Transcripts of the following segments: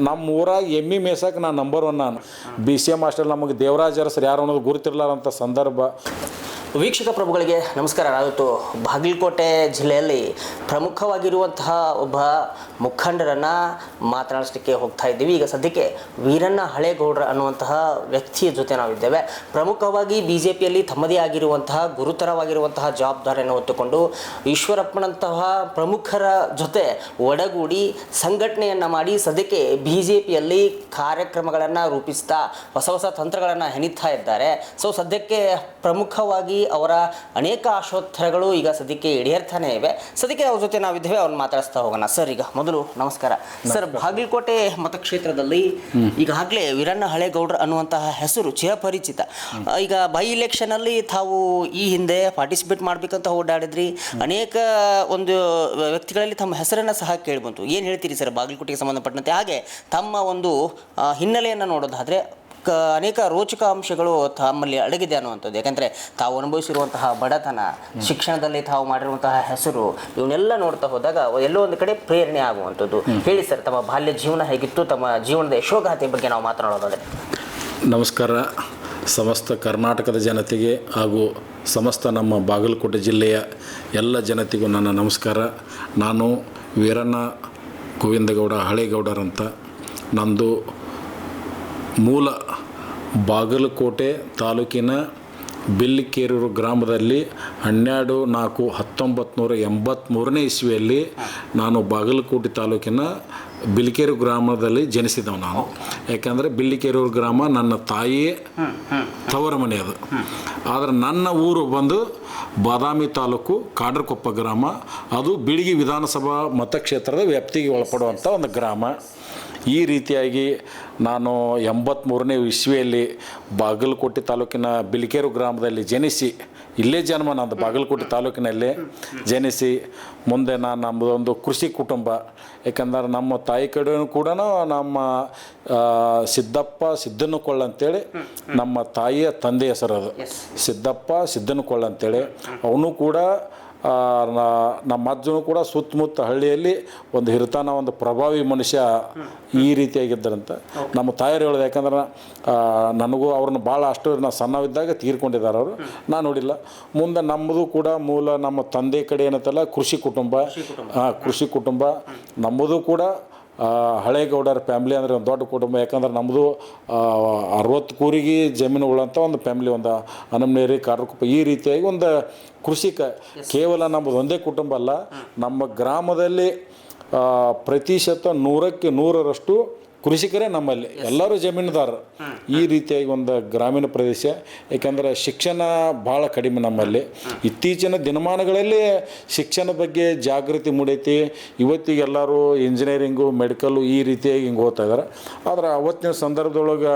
ನಮ್ಮ ಊರಾಗ ಎಮ್ಮಿ ಮೇಸಕ್ಕೆ ನಾನು ನಂಬರ್ 1 ನಾನು. BCM ಹಾಸ್ಟೆಲ್ ನಮಗೆ ದೇವರಾಜ್ ಅರಸರು ಯಾರು ಅನ್ನೋದು ಗುರುತಿರ್ಲಾರಂಥ ಸಂದರ್ಭ. ವೀಕ್ಷಕ ಪ್ರಭುಗಳಿಗೆ ನಮಸ್ಕಾರ. ನಾವಿತ್ತು ಬಾಗಲಕೋಟೆ ಜಿಲ್ಲೆಯಲ್ಲಿ ಪ್ರಮುಖವಾಗಿರುವಂತಹ ಒಬ್ಬ ಮುಖಂಡರನ್ನು ಮಾತನಾಡಿಸಲಿಕ್ಕೆ ಹೋಗ್ತಾ ಇದ್ದೀವಿ. ಈಗ ಸದ್ಯಕ್ಕೆ ವೀರಣ್ಣ ಹಳೇಗೌಡ್ರ ಅನ್ನುವಂತಹ ವ್ಯಕ್ತಿಯ ಜೊತೆ ನಾವಿದ್ದೇವೆ. ಪ್ರಮುಖವಾಗಿ BJPಯಲ್ಲಿ ತಮ್ಮದೇ ಆಗಿರುವಂತಹ ಗುರುತರವಾಗಿರುವಂತಹ ಜವಾಬ್ದಾರಿಯನ್ನು ಹೊತ್ತುಕೊಂಡು ಈಶ್ವರಪ್ಪನಂತಹ ಪ್ರಮುಖರ ಜೊತೆ ಒಡಗೂಡಿ ಸಂಘಟನೆಯನ್ನು ಮಾಡಿ ಸದ್ಯಕ್ಕೆ BJPಯಲ್ಲಿ ಕಾರ್ಯಕ್ರಮಗಳನ್ನು ರೂಪಿಸ್ತಾ ಹೊಸ ಹೊಸ ತಂತ್ರಗಳನ್ನು ಹೆಣಿತಾ ಇದ್ದಾರೆ. ಸೊ ಸದ್ಯಕ್ಕೆ ಪ್ರಮುಖವಾಗಿ ಅವರ ಅನೇಕ ಆಶೋತ್ತರಗಳು ಈಗ ಸದ್ಯಕ್ಕೆ ಈಡೇರ್ತಾನೆ ಇವೆ. ಸದ್ಯಕ್ಕೆ ಅವ್ರ ಜೊತೆ ನಾವಿದ್ದೇವೆ, ಅವ್ರನ್ನ ಮಾತಾಡಿಸ್ತಾ ಹೋಗೋಣ. ಸರ್, ಈಗ ಮೊದಲು ನಮಸ್ಕಾರ ಸರ್. ಬಾಗಲಕೋಟೆ ಮತಕ್ಷೇತ್ರದಲ್ಲಿ ಈಗಾಗಲೇ ವೀರಣ್ಣ ಹಳೇಗೌಡ್ರ ಅನ್ನುವಂತಹ ಹೆಸರು ಚಿರಪರಿಚಿತ. ಈಗ ಬೈ ಇಲೆಕ್ಷನ್ ಅಲ್ಲಿ ತಾವು ಈ ಹಿಂದೆ ಪಾರ್ಟಿಸಿಪೇಟ್ ಮಾಡ್ಬೇಕಂತ ಓಡಾಡಿದ್ರಿ. ಅನೇಕ ಒಂದು ವ್ಯಕ್ತಿಗಳಲ್ಲಿ ತಮ್ಮ ಹೆಸರನ್ನು ಸಹ ಕೇಳಿಬಂತು. ಏನು ಹೇಳ್ತೀರಿ ಸರ್ ಬಾಗಲಕೋಟೆಗೆ ಸಂಬಂಧಪಟ್ಟಂತೆ? ಹಾಗೆ ತಮ್ಮ ಒಂದು ಹಿನ್ನೆಲೆಯನ್ನು ನೋಡೋದಾದ್ರೆ ಅನೇಕ ರೋಚಕ ಅಂಶಗಳು ತಮ್ಮಲ್ಲಿ ಅಡಗಿದೆ ಅನ್ನುವಂಥದ್ದು. ಯಾಕೆಂದರೆ ತಾವು ಅನುಭವಿಸಿರುವಂತಹ ಬಡತನ, ಶಿಕ್ಷಣದಲ್ಲಿ ತಾವು ಮಾಡಿರುವಂತಹ ಹೆಸರು, ಇವನ್ನೆಲ್ಲ ನೋಡ್ತಾ ಹೋದಾಗ ಎಲ್ಲೋ ಒಂದು ಕಡೆ ಪ್ರೇರಣೆ ಆಗುವಂಥದ್ದು. ಹೇಳಿ ಸರ್, ತಮ್ಮ ಬಾಲ್ಯ ಜೀವನ ಹೇಗಿತ್ತು? ತಮ್ಮ ಜೀವನದ ಯಶೋಗಾಥೆ ಬಗ್ಗೆ ನಾವು ಮಾತನಾಡೋದಾದ್ರೆ. ನಮಸ್ಕಾರ. ಸಮಸ್ತ ಕರ್ನಾಟಕದ ಜನತೆಗೆ ಹಾಗೂ ಸಮಸ್ತ ನಮ್ಮ ಬಾಗಲಕೋಟೆ ಜಿಲ್ಲೆಯ ಎಲ್ಲ ಜನತೆಗೂ ನನ್ನ ನಮಸ್ಕಾರ. ನಾನು ವೀರಣ್ಣ ಗೋವಿಂದಗೌಡ ಹಳೇಗೌಡರಂತ. ನಂದು ಮೂಲ ಬಾಗಲಕೋಟೆ ತಾಲೂಕಿನ ಬಿಲ್ಲಿಕೇರೂರು ಗ್ರಾಮದಲ್ಲಿ 12/4/1983 ಇಸ್ವಿಯಲ್ಲಿ ನಾನು ಬಾಗಲಕೋಟೆ ತಾಲೂಕಿನ ಬಿಲ್ಲಿಕೇರು ಗ್ರಾಮದಲ್ಲಿ ಜನಿಸಿದವು ನಾನು. ಯಾಕಂದರೆ ಬಿಲ್ಲಿಕೇರೂರು ಗ್ರಾಮ ನನ್ನ ತಾಯಿಯೇ ತವರ ಮನೆ ಅದು. ಆದರೆ ನನ್ನ ಊರು ಬಂದು ಬಾದಾಮಿ ತಾಲೂಕು ಕಾಡ್ರಕೊಪ್ಪ ಗ್ರಾಮ. ಅದು ಬಿಳಿಗಿ ವಿಧಾನಸಭಾ ಮತಕ್ಷೇತ್ರದ ವ್ಯಾಪ್ತಿಗೆ ಒಳಪಡುವಂಥ ಒಂದು ಗ್ರಾಮ. ಈ ರೀತಿಯಾಗಿ ನಾನು 83ನೇ ಇಸ್ವಿಯಲ್ಲಿ ಬಾಗಲಕೋಟೆ ತಾಲೂಕಿನ ಬಿಲಿಕೇರು ಗ್ರಾಮದಲ್ಲಿ ಜನಿಸಿ, ಇಲ್ಲೇ ಜನ್ಮ ನಂದು ಬಾಗಲಕೋಟೆ ತಾಲೂಕಿನಲ್ಲೇ ಜನಿಸಿ, ಮುಂದೆ ನಾನು ನಮ್ಮದೊಂದು ಕೃಷಿ ಕುಟುಂಬ. ಯಾಕಂದ್ರೆ ನಮ್ಮ ತಾಯಿ ಕಡೆಯೂ ಕೂಡ ನಮ್ಮ ಸಿದ್ದನಕೊಳ್ಳ ಅಂತೇಳಿ ನಮ್ಮ ತಾಯಿಯ ತಂದೆ ಹೆಸರು ಅದು. ಸಿದ್ದನಕೊಳ್ಳ ಅಂತೇಳಿ. ಅವನು ಕೂಡ ನಮ್ಮ ಅಜ್ಜನೂ ಕೂಡ ಸುತ್ತಮುತ್ತ ಹಳ್ಳಿಯಲ್ಲಿ ಒಂದು ಹಿರಿತಾನ, ಒಂದು ಪ್ರಭಾವಿ ಮನುಷ್ಯ ಈ ರೀತಿಯಾಗಿದ್ದರಂತ ನಮ್ಮ ತಾಯಿಯರು ಹೇಳೋದು. ಯಾಕಂದ್ರೆ ನನಗೂ ಅವ್ರನ್ನ ಭಾಳ ಅಷ್ಟು ನಾನು ಸಣ್ಣವಿದ್ದಾಗ ತೀರ್ಕೊಂಡಿದ್ದಾರೆ ಅವರು, ನಾನು ನೋಡಿಲ್ಲ. ಮುಂದೆ ನಮ್ಮದು ಕೂಡ ಮೂಲ ನಮ್ಮ ತಂದೆ ಕಡೆ ಏನಂತಲ್ಲ ಕೃಷಿ ಕುಟುಂಬ. ಕೃಷಿ ಕುಟುಂಬ ನಮ್ಮದು ಕೂಡ ಹಳೇಗೌಡರ ಫ್ಯಾಮ್ಲಿ ಅಂದರೆ ಒಂದು ದೊಡ್ಡ ಕುಟುಂಬ. ಯಾಕಂದ್ರೆ ನಮ್ಮದು 60 ಕೂರಿಗೆ ಜಮೀನುಗಳಂತ ಒಂದು ಫ್ಯಾಮ್ಲಿ, ಒಂದು ಹನಮನೇರಿ, ಕಾಡ್ರಕೊಪ್ಪ, ಈ ರೀತಿಯಾಗಿ ಒಂದು ಕೃಷಿಕ. ಕೇವಲ ನಮ್ಮದು ಒಂದೇ ಕುಟುಂಬ ಅಲ್ಲ, ನಮ್ಮ ಗ್ರಾಮದಲ್ಲಿ ಪ್ರತಿಶತ 100ಕ್ಕೆ 100ರಷ್ಟು ಕೃಷಿಕರೇ ನಮ್ಮಲ್ಲಿ, ಎಲ್ಲರೂ ಜಮೀನುದಾರರು. ಈ ರೀತಿಯಾಗಿ ಒಂದು ಗ್ರಾಮೀಣ ಪ್ರದೇಶ. ಏಕೆಂದರೆ ಶಿಕ್ಷಣ ಭಾಳ ಕಡಿಮೆ ನಮ್ಮಲ್ಲಿ. ಇತ್ತೀಚಿನ ದಿನಮಾನಗಳಲ್ಲಿ ಶಿಕ್ಷಣ ಬಗ್ಗೆ ಜಾಗೃತಿ ಮೂಡೈತಿ. ಇವತ್ತಿಗೆ ಎಲ್ಲರೂ ಇಂಜಿನಿಯರಿಂಗು, ಮೆಡಿಕಲ್ಲು ಈ ರೀತಿಯಾಗಿ ಹಿಂಗೆ ಓದ್ತಾ ಇದ್ದಾರೆ. ಆದರೆ ಅವತ್ತಿನ ಸಂದರ್ಭದೊಳಗೆ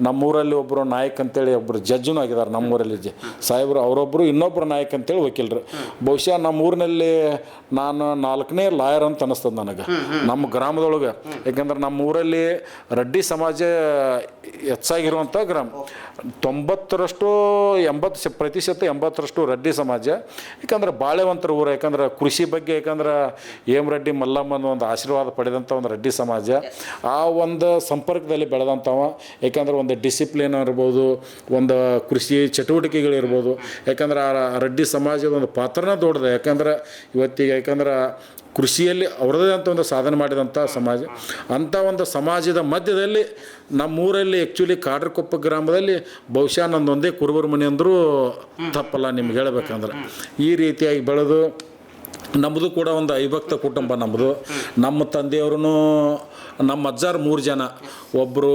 ನಮ್ಮೂರಲ್ಲಿ ಒಬ್ಬರು ನಾಯಕ್ ಅಂತೇಳಿ ಒಬ್ಬರು ಜಡ್ಜನೂ ಆಗಿದ್ದಾರೆ ನಮ್ಮೂರಲ್ಲಿ ಸಾಹೇಬರು. ಅವರೊಬ್ಬರು ಇನ್ನೊಬ್ಬರು ನಾಯಕ್ ಅಂತೇಳಿ ವಕೀಲರು. ಬಹುಶಃ ನಮ್ಮೂರಿನಲ್ಲಿ ನಾನು 4ನೇ ಲಾಯರ್ ಅಂತ ಅನ್ನಿಸ್ತದೆ ನನಗೆ ನಮ್ಮ ಗ್ರಾಮದೊಳಗೆ. ಯಾಕಂದ್ರೆ ನಮ್ಮ ಊರಲ್ಲಿ ರೆಡ್ಡಿ ಸಮಾಜ ಹೆಚ್ಚಾಗಿರುವಂಥ ಗ್ರಾಮ. 80% ರೆಡ್ಡಿ ಸಮಾಜ. ಯಾಕಂದ್ರೆ ಬಾಳೆವಂತರ ಊರು. ಯಾಕಂದ್ರೆ ಕೃಷಿ ಬಗ್ಗೆ, ಯಾಕಂದ್ರೆ ರೆಡ್ಡಿ ಮಲ್ಲಮ್ಮನ ಒಂದು ಆಶೀರ್ವಾದ ಪಡೆದಂಥ ಒಂದು ರೆಡ್ಡಿ ಸಮಾಜ. ಆ ಒಂದು ಸಂಪರ್ಕದಲ್ಲಿ ಬೆಳೆದಂಥವ. ಯಾಕಂದ್ರೆ ಒಂದು ಡಿಸಿಪ್ಲಿನ್ ಇರ್ಬೋದು, ಒಂದು ಕೃಷಿ ಚಟುವಟಿಕೆಗಳಿರ್ಬೋದು. ಯಾಕಂದ್ರೆ ಆ ರೆಡ್ಡಿ ಸಮಾಜದ ಒಂದು ಪಾತ್ರನ ದೊಡ್ಡದು. ಯಾಕಂದ್ರೆ ಇವತ್ತಿಗೆ ಕೃಷಿಯಲ್ಲಿ ಅವರದೇ ಅಂತ ಒಂದು ಸಾಧನೆ ಮಾಡಿದಂಥ ಸಮಾಜ. ಅಂಥ ಒಂದು ಸಮಾಜದ ಮಧ್ಯದಲ್ಲಿ ನಮ್ಮೂರಲ್ಲಿ ಆ್ಯಕ್ಚುಲಿ ಕಾಡ್ರಕೊಪ್ಪ ಗ್ರಾಮದಲ್ಲಿ ಬಹುಶಃ ನಂದೊಂದೇ ಕುರುಬರ ಮನೆ ಅಂದರೂ ತಪ್ಪಲ್ಲ ನಿಮ್ಗೆ ಹೇಳಬೇಕಂದ್ರೆ. ಈ ರೀತಿಯಾಗಿ ಬೆಳೆದು ನಮ್ಮದು ಕೂಡ ಒಂದು ಅವಿಭಕ್ತ ಕುಟುಂಬ ನಮ್ಮದು. ನಮ್ಮ ತಂದೆಯವ್ರೂ, ನಮ್ಮ ಅಜ್ಜಾರು 3 ಜನ. ಒಬ್ಬರು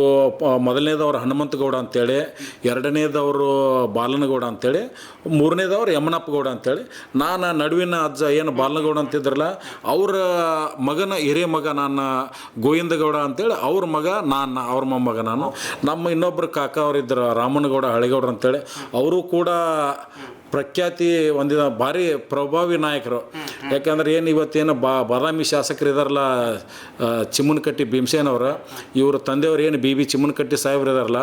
ಮೊದಲನೇದವ್ರು ಹನುಮಂತಗೌಡ ಅಂತೇಳಿ, ಎರಡನೇದವರು ಬಾಲನಗೌಡ ಅಂತೇಳಿ, ಮೂರನೇದವ್ರು ಯಮನಪ್ಪಗೌಡ ಅಂತೇಳಿ. ನಾನು ನಡುವಿನ ಅಜ್ಜ ಏನು ಬಾಲನಗೌಡ ಅಂತಿದ್ರಲ್ಲ, ಅವರ ಮಗನ ಹಿರಿಯ ಮಗ ನಾನು ಗೋವಿಂದಗೌಡ ಅಂತೇಳಿ, ಅವ್ರ ಮಗ ಅವ್ರ ಮೊಮ್ಮಗ ನಾನು. ನಮ್ಮ ಇನ್ನೊಬ್ಬರು ಕಾಕ ಅವರಿದ್ದರು ರಾಮನಗೌಡ ಹಳೇಗೌಡ್ರು ಅಂತೇಳಿ, ಅವರು ಕೂಡ ಪ್ರಖ್ಯಾತಿ ಹೊಂದಿದ ಭಾರಿ ಪ್ರಭಾವಿ ನಾಯಕರು. ಯಾಕಂದ್ರೆ ಏನು ಇವತ್ತೇನು ಬಾದಾಮಿ ಶಾಸಕರು ಇದಾರಲ್ಲ, ಚಿಮ್ಮನಕಟ್ಟಿ ಭೀಮಸೇನವರು, ಇವ್ರ ತಂದೆಯವರು ಏನು ಬಿ ಚಿಮ್ಮನಕಟ್ಟಿ ಸಾಹೇಬ್ರು ಇದಾರಲ್ಲ,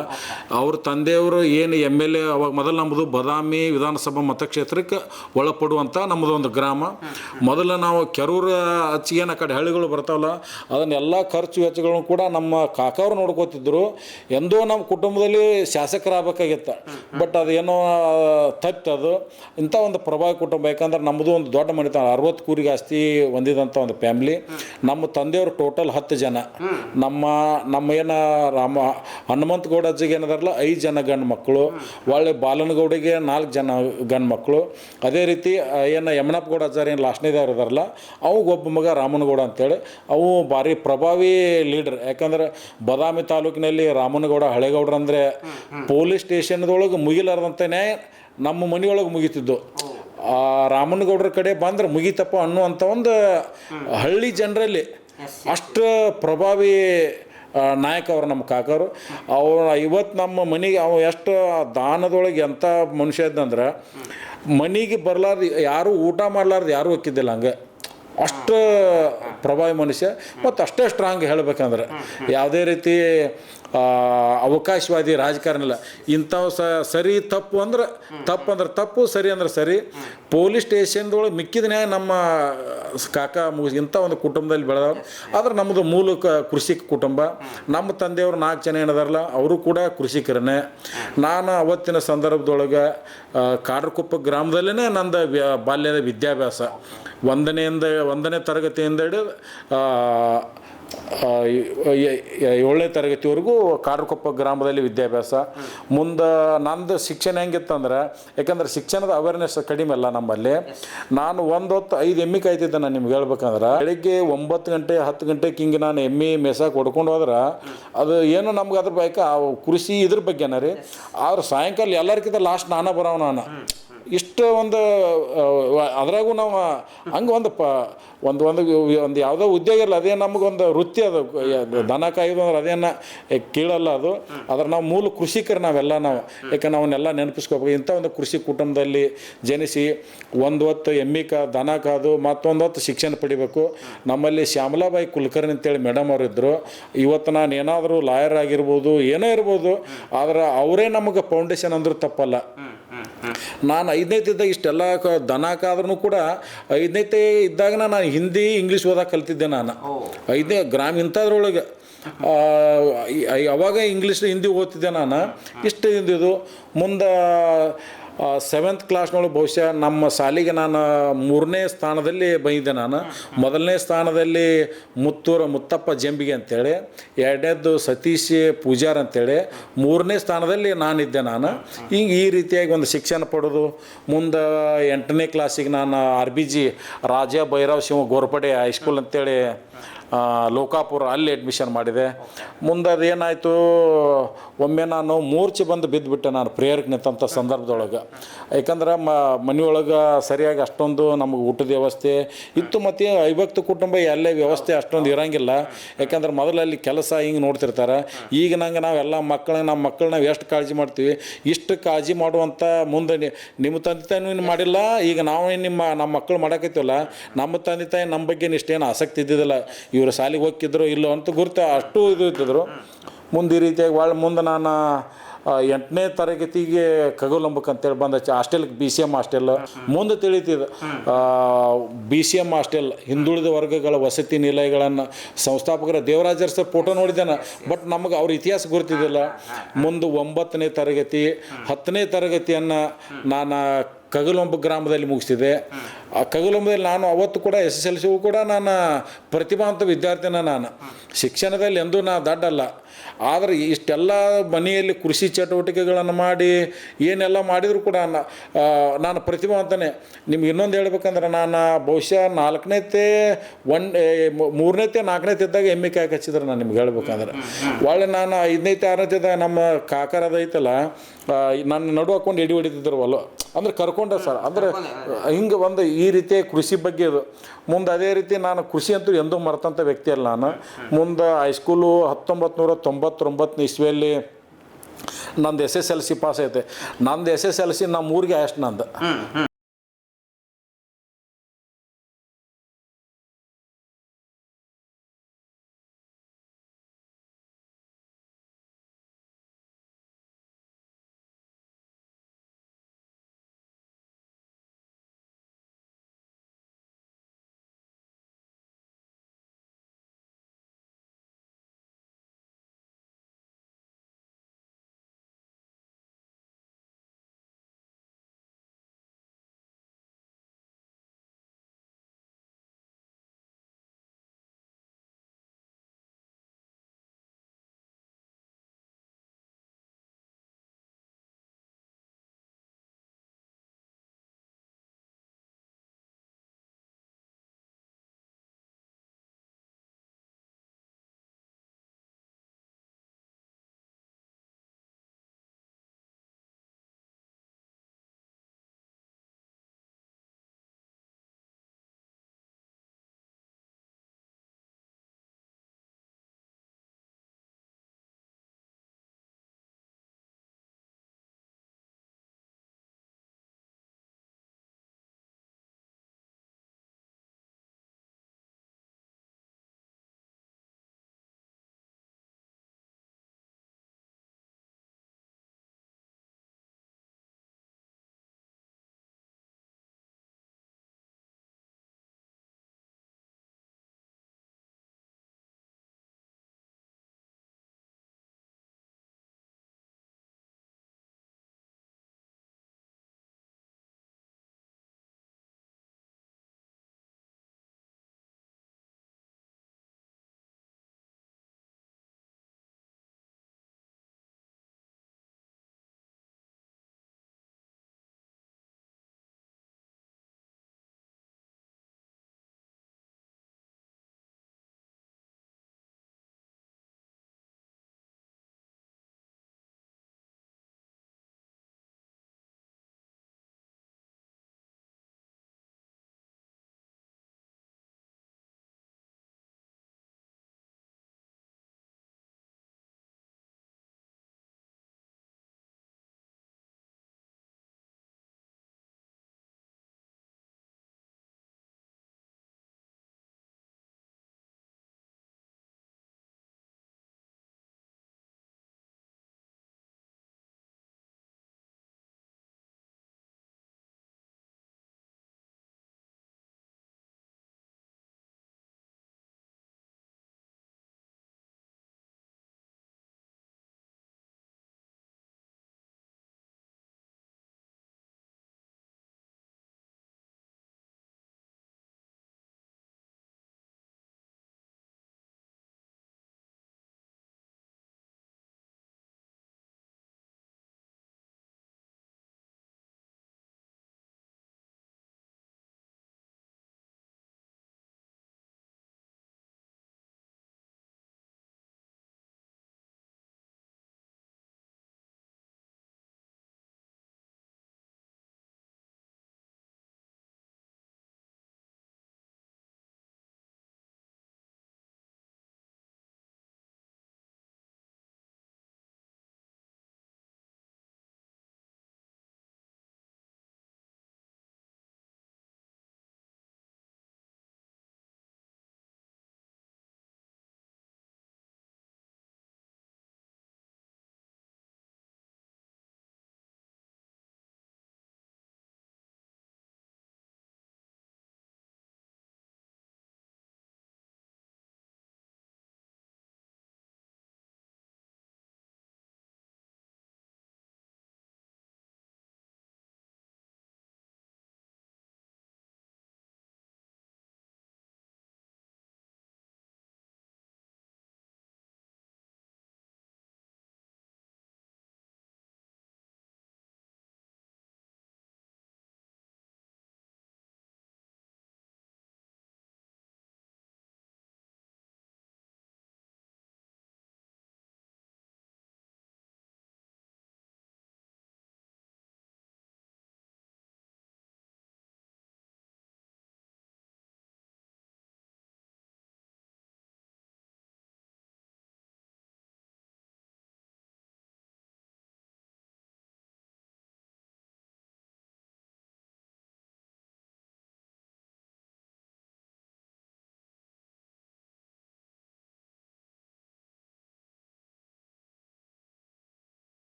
ಅವ್ರ ತಂದೆಯವರು ಏನು MLA ಅವಾಗ ಮೊದಲು ನಮ್ಮದು ಬಾದಾಮಿ ವಿಧಾನಸಭಾ ಮತಕ್ಷೇತ್ರಕ್ಕೆ ಒಳಪಡುವಂಥ ನಮ್ಮದು ಒಂದು ಗ್ರಾಮ. ಮೊದಲು ನಾವು ಕೆರೂರು ಹಚ್ಚಿಗೇನು ಆ ಕಡೆ ಹಳ್ಳಿಗಳು ಬರ್ತಾವಲ್ಲ, ಅದನ್ನೆಲ್ಲ ಖರ್ಚು ವೆಚ್ಚಗಳನ್ನು ಕೂಡ ನಮ್ಮ ಕಾಕವ್ರು ನೋಡ್ಕೋತಿದ್ರು. ಎಂದೋ ನಮ್ಮ ಕುಟುಂಬದಲ್ಲಿ ಶಾಸಕರಾಗಬೇಕಾಗಿತ್ತು, ಬಟ್ ಅದೇನೋ ತಪ್ಪದು. ಇಂಥ ಒಂದು ಪ್ರಭಾವಿ ಕುಟುಂಬ. ಯಾಕಂದ್ರೆ ನಮ್ಮದು ಒಂದು ದೊಡ್ಡ ಮನೆತನ, 60 ಕೂರಿಗೆ ಆಸ್ತಿ ಹೊಂದಿದಂಥ ಒಂದು ಫ್ಯಾಮ್ಲಿ. ನಮ್ಮ ತಂದೆಯವರು ಟೋಟಲ್ 10 ಜನ. ನಮ್ಮ ಏನು ಹನುಮಂತಗೌಡ ಅಜ್ಜಿಗೆ ಏನದಾರಲ್ಲ 5 ಜನ ಗಂಡು ಮಕ್ಕಳು, ಒಳ್ಳೆ ಬಾಲನಗೌಡಿಗೆ 4 ಜನ ಗಂಡು ಮಕ್ಕಳು. ಅದೇ ರೀತಿ ಏನು ಯಮನಪ್ಪಗೌಡ ಅಜ್ಜಾರು ಏನು ಲಾಸ್ಟ್ನೇದವ್ರು ಇದಾರಲ್ಲ, ಅವಾಗೊಬ್ಬ ಮಗ ರಾಮನಗೌಡ ಅಂತೇಳಿ, ಅವು ಭಾರಿ ಪ್ರಭಾವಿ ಲೀಡರ್. ಯಾಕಂದ್ರೆ ಬಾದಾಮಿ ತಾಲೂಕಿನಲ್ಲಿ ರಾಮನಗೌಡ ಹಳೇಗೌಡ್ರು ಅಂದರೆ ಪೊಲೀಸ್ ಸ್ಟೇಷನ್ದೊಳಗೆ ಮುಗಿಲಾರ್ದಂಥ ನ್ಯಾಯ ನಮ್ಮ ಮನೆಯೊಳಗೆ ಮುಗಿತಿದ್ದು. ರಾಮನಗೌಡ್ರ ಕಡೆ ಬಂದ್ರೆ ಮುಗಿತಪ್ಪ ಅನ್ನುವಂಥ ಒಂದು ಹಳ್ಳಿ ಜನರಲ್ಲಿ ಅಷ್ಟು ಪ್ರಭಾವಿ ನಾಯಕ ಅವರು ನಮ್ಮ ಕಾಕವರು. ಅವ್ರು ಇವತ್ತು ನಮ್ಮ ಮನೆಗೆ ಅವ ಎಷ್ಟು ದಾನದೊಳಗೆ ಎಂಥ ಮನುಷ್ಯ ಇದ್ದಂದ್ರೆ, ಮನೆಗೆ ಬರಲಾರ್ದು ಯಾರೂ ಊಟ ಮಾಡಲಾರ್ದು ಯಾರೂ ಹೋಗಿದ್ದಿಲ್ಲ. ಹಂಗೆ ಅಷ್ಟು ಪ್ರಭಾವಿ ಮನುಷ್ಯ. ಮತ್ತು ಅಷ್ಟೇ ಸ್ಟ್ರಾಂಗ್ ಹೇಳ್ಬೇಕಂದ್ರೆ ಯಾವುದೇ ರೀತಿ ಅವಕಾಶವಾದಿ ರಾಜಕಾರಣ ಇಲ್ಲ. ಇಂಥವು ಸರಿ ತಪ್ಪು ಅಂದ್ರೆ ತಪ್ಪು, ಸರಿ ಅಂದ್ರೆ ಸರಿ. ಪೊಲೀಸ್ ಸ್ಟೇಷನ್ದೊಳಗೆ ಮಿಕ್ಕಿದ ನ್ಯಾಯ ನಮ್ಮ ಕಾಕ ಇಂಥ ಒಂದು ಕುಟುಂಬದಲ್ಲಿ ಬೆಳೆದವ್ರು. ಆದ್ರೆ ನಮ್ಮದು ಮೂಲ ಕೃಷಿಕ ಕುಟುಂಬ. ನಮ್ಮ ತಂದೆಯವರು 4 ಜನ ಏನಿದಾರಲ್ಲ, ಅವರು ಕೂಡ ಕೃಷಿಕರನ್ನೇ. ನಾನು ಅವತ್ತಿನ ಸಂದರ್ಭದೊಳಗೆ ಕಾಡ್ರಕೊಪ್ಪ ಗ್ರಾಮದಲ್ಲೇ ನಂದು ಬಾಲ್ಯದ ವಿದ್ಯಾಭ್ಯಾಸ 1ನೇ ತರಗತಿಯಿಂದ ಹಿಡಿದು 7ನೇ ತರಗತಿವರೆಗೂ ಕಾಡ್ರಕೊಪ್ಪ ಗ್ರಾಮದಲ್ಲಿ ವಿದ್ಯಾಭ್ಯಾಸ. ಮುಂದೆ ನಂದು ಶಿಕ್ಷಣ ಹೆಂಗಿತ್ತಂದ್ರೆ, ಯಾಕಂದ್ರೆ ಶಿಕ್ಷಣದ ಅವೇರ್ನೆಸ್ ಕಡಿಮೆ ಅಲ್ಲ ನಮ್ಮಲ್ಲಿ. ನಾನು ಒಂದು ಹೊತ್ತು 5 ಎಮ್ಮೆ ಕಾಯ್ತಿದ್ದೆ. ನಾನು ನಿಮ್ಗೆ ಹೇಳ್ಬೇಕಂದ್ರೆ, ಬೆಳಿಗ್ಗೆ 9 ಗಂಟೆ 10 ಗಂಟೆಗೆ ಹಿಂಗೆ ನಾನು ಎಮ್ಮೆ ಮೇಸಾಕ್ ಹೊಡ್ಕೊಂಡು ಹೋದ್ರೆ ಅದು ಏನೋ ನಮ್ಗೆ ಅದ್ರ ಬೈಕ ಕೃಷಿ ಇದ್ರ ಬಗ್ಗೆನ ರೀ. ಆದ್ರೆ ಸಾಯಂಕಾಲ ಎಲ್ಲರಿಗಿಂತ ಲಾಸ್ಟ್ ನಾನೇ ಬರೋವು. ನಾನು ಇಷ್ಟು ಒಂದು ಅದ್ರಾಗೂ ನಾವು ಹಂಗೆ ಒಂದು ಯಾವುದೋ ಉದ್ಯೋಗ ಇರಲ್ಲ, ಅದೇ ನಮಗೊಂದು ವೃತ್ತಿ. ಅದು ದನ ಕಾಯೋದು ಅಂದ್ರೆ ಅದೇನು ಕೀಳಲ್ಲ ಅದು. ಅದ್ರ ನಾವು ಮೂಲ ಕೃಷಿಕರು ನಾವೆಲ್ಲ. ಯಾಕೆ ನಾವನ್ನೆಲ್ಲ ನೆನಪಿಸ್ಕೋಬೇಕು. ಇಂಥ ಒಂದು ಕೃಷಿ ಕುಟುಂಬದಲ್ಲಿ ಜನಿಸಿ ಒಂದು ಹೊತ್ತು ಎಮ್ಮೆ ದನ ಕಾದು ಮತ್ತೊಂದು ಹೊತ್ತು ಶಿಕ್ಷಣ ಪಡಿಬೇಕು. ನಮ್ಮಲ್ಲಿ ಶ್ಯಾಮಲಾಬಾಯಿ ಕುಲಕರ್ಣಿ ಅಂತೇಳಿ ಮೇಡಮ್ ಅವರು ಇದ್ದರು. ಇವತ್ತು ನಾನು ಏನಾದರೂ ಲಾಯರ್ ಆಗಿರ್ಬೋದು, ಏನೋ ಇರ್ಬೋದು, ಆದ್ರೆ ಅವರೇ ನಮಗೆ ಫೌಂಡೇಶನ್ ಅಂದ್ರೂ ತಪ್ಪಲ್ಲ. ನಾನು 5ನೇತೆ ಇದ್ದಾಗ ಇಷ್ಟೆಲ್ಲ ದನ ಕಾದ್ರೂ ಕೂಡ 5ನೇತೆ ಇದ್ದಾಗ ನಾನು ಹಿಂದಿ ಇಂಗ್ಲೀಷ್ ಓದಕ್ಕೆ ಕಲ್ತಿದ್ದೆ. ನಾನು 5ನೇ ಗ್ರಾಮ ಇಂಥದ್ರೊಳಗೆ ಅವಾಗ ಇಂಗ್ಲೀಷ್ ಹಿಂದಿ ಓದ್ತಿದ್ದೆ. ನಾನು ಇಷ್ಟು ಹಿಂದಿದು. ಮುಂದೆ 7th ಕ್ಲಾಸ್ನೊಳಗೆ ಬಹುಶಃ ನಮ್ಮ ಶಾಲೆಗೆ ನಾನು 3ನೇ ಸ್ಥಾನದಲ್ಲಿ ಬಂದಿದ್ದೆ. ನಾನು 1ನೇ ಸ್ಥಾನದಲ್ಲಿ ಮುತ್ತಪ್ಪ ಜಂಬಿಗೆ ಅಂತೇಳಿ, 2ನೇದ್ದು ಸತೀಶ್ ಪೂಜಾರ್ ಅಂತೇಳಿ, 3ನೇ ಸ್ಥಾನದಲ್ಲಿ ನಾನಿದ್ದೆ. ನಾನು ಹಿಂಗೆ ಈ ರೀತಿಯಾಗಿ ಒಂದು ಶಿಕ್ಷಣ ಪಡೆದು ಮುಂದೆ 8ನೇ ಕ್ಲಾಸಿಗೆ ನಾನು RBG ರಾಜ ಭೈರವ್ ಶಿವ ಗೋರ್ಪಡೆ ಹೈಸ್ಕೂಲ್ ಅಂತೇಳಿ ಲೋಕಾಪುರ ಅಲ್ಲಿ ಅಡ್ಮಿಷನ್ ಮಾಡಿದೆ. ಮುಂದೆ ಅದೇನಾಯಿತು, ಒಮ್ಮೆ ನಾನು ಮೂರ್ಛೆ ಬಂದು ಬಿದ್ದುಬಿಟ್ಟೆ ನಾನು ಪ್ರೇಯರ್ಗೆ ನಿಂತಂಥ ಸಂದರ್ಭದೊಳಗೆ. ಯಾಕಂದ್ರೆ ಮನೆಯೊಳಗೆ ಸರಿಯಾಗಿ ಅಷ್ಟೊಂದು ನಮಗೆ ಊಟದ ವ್ಯವಸ್ಥೆ ಇತ್ತು. ಮತ್ತು ಅವಿಭಕ್ತ ಕುಟುಂಬ ಎಲ್ಲೇ ವ್ಯವಸ್ಥೆ ಅಷ್ಟೊಂದು ಇರೋಂಗಿಲ್ಲ. ಯಾಕಂದ್ರೆ ಮೊದಲಲ್ಲಿ ಕೆಲಸ ಹಿಂಗೆ ನೋಡ್ತಿರ್ತಾರೆ. ಈಗ ನಂಗೆ ನಾವೆಲ್ಲ ನಮ್ಮ ಮಕ್ಕಳನ್ನ ನಾವು ಎಷ್ಟು ಕಾಳಜಿ ಮಾಡ್ತೀವಿ, ಇಷ್ಟು ಕಾಳಜಿ ಮಾಡುವಂಥ ಮುಂದೆ ನಿಮ್ಮ ತಂದೆ ತಾಯಿನೂ ಮಾಡಿಲ್ಲ. ಈಗ ನಾವು ನಮ್ಮ ಮಕ್ಕಳು ಮಾಡೋಕೈತೀವಲ್ಲ, ನಮ್ಮ ತಂದೆ ತಾಯಿ ನಮ್ಮ ಬಗ್ಗೆ ಇಷ್ಟೇನು ಆಸಕ್ತಿ ಇದ್ದಿದ್ದಿಲ್ಲ. ಇವರು ಶಾಲೆಗೆ ಹೋಗ್ತಿದ್ರು ಇಲ್ಲೋ ಅಂತ ಗುರ್ತು ಅಷ್ಟು ಇದು ಇರ್ತಿದ್ರು. ಮುಂದೆ ಈ ರೀತಿಯಾಗಿ ಮುಂದೆ ನಾನು 8ನೇ ತರಗತಿಗೆ ಕಗುಲಂಬಕ್ಕೆ ಅಂತೇಳಿ ಬಂದ ಹಾಸ್ಟೆಲ್ಗೆ BCM ಹಾಸ್ಟೆಲ್. ಮುಂದೆ ತಿಳಿತಿದ್ದು BCM ಹಾಸ್ಟೆಲ್ ಹಿಂದುಳಿದ ವರ್ಗಗಳ ವಸತಿ ನಿಲಯಗಳನ್ನು ಸಂಸ್ಥಾಪಕರ ದೇವರಾಜರ್ ಸರ್ ಫೋಟೋ ನೋಡಿದ್ದೇನೆ. ಬಟ್ ನಮಗೆ ಅವ್ರ ಇತಿಹಾಸ ಗುರ್ತಿದ್ದಿಲ್ಲ. ಮುಂದೆ 9ನೇ ತರಗತಿ 10ನೇ ತರಗತಿಯನ್ನು ನಾನು ಕಗುಲಂಬ ಗ್ರಾಮದಲ್ಲಿ ಮುಗಿಸಿದೆ. ಆ ಕಗುಲಂಬದಲ್ಲಿ ನಾನು ಅವತ್ತು ಕೂಡ SSLC ಕೂಡ ನಾನು ಪ್ರತಿಭಾವಂತ ವಿದ್ಯಾರ್ಥಿನ. ನಾನು ಶಿಕ್ಷಣದಲ್ಲಿ ಎಂದೂ ದಡ್ಡಲ್ಲ. ಆದರೆ ಇಷ್ಟೆಲ್ಲ ಮನೆಯಲ್ಲಿ ಕೃಷಿ ಚಟುವಟಿಕೆಗಳನ್ನು ಮಾಡಿ ಏನೆಲ್ಲ ಮಾಡಿದರೂ ಕೂಡ ನಾನು ಪ್ರತಿಭಾವಂತನೇ. ನಿಮ್ಗೆ ಇನ್ನೊಂದು ಹೇಳ್ಬೇಕಂದ್ರೆ, ನಾನು ಬಹುಶಃ 4ನೇತೆ 3ನೇತೆ 4ನೇತೆ ಇದ್ದಾಗ ಎಮ್ಮೆ ಕಾಯಕ್ಕೆ ಹಚ್ಚಿದ್ರೆ ನಾನು ನಿಮ್ಗೆ ಹೇಳ್ಬೇಕಂದ್ರೆ, ಒಳ್ಳೆ ನಾನು 5ನೇತೆ 6ನೇತೆ ಇದ್ದಾಗ ನಮ್ಮ ಕಾಕರದ ಐತಲ್ಲ, ನನ್ನ ನಡು ಹಾಕೊಂಡು ಎಡಿ ಹೊಡಿತಿದ್ರು ಅಲ್ಲ ಅಂದ್ರೆ ಕರ್ಕೊಂಡೆ ಸರ್. ಅಂದರೆ ಹಿಂಗೆ ಒಂದು ಈ ರೀತಿ ಕೃಷಿ ಬಗ್ಗೆ ಇದು. ಮುಂದೆ ಅದೇ ರೀತಿ ನಾನು ಕೃಷಿ ಅಂತೂ ಎಂದೂ ಮರೆತಂಥ ವ್ಯಕ್ತಿ ಅಲ್ಲ. ನಾನು ಮುಂದೆ ಹೈಸ್ಕೂಲು 1999 ಇಸ್ವಿಯಲ್ಲಿ ನಂದು SSLC ಪಾಸ್ ಐತೆ. ನಂದು SSLC ನಮ್ಮ ಊರಿಗೆ ಅಷ್ಟು ನಂದು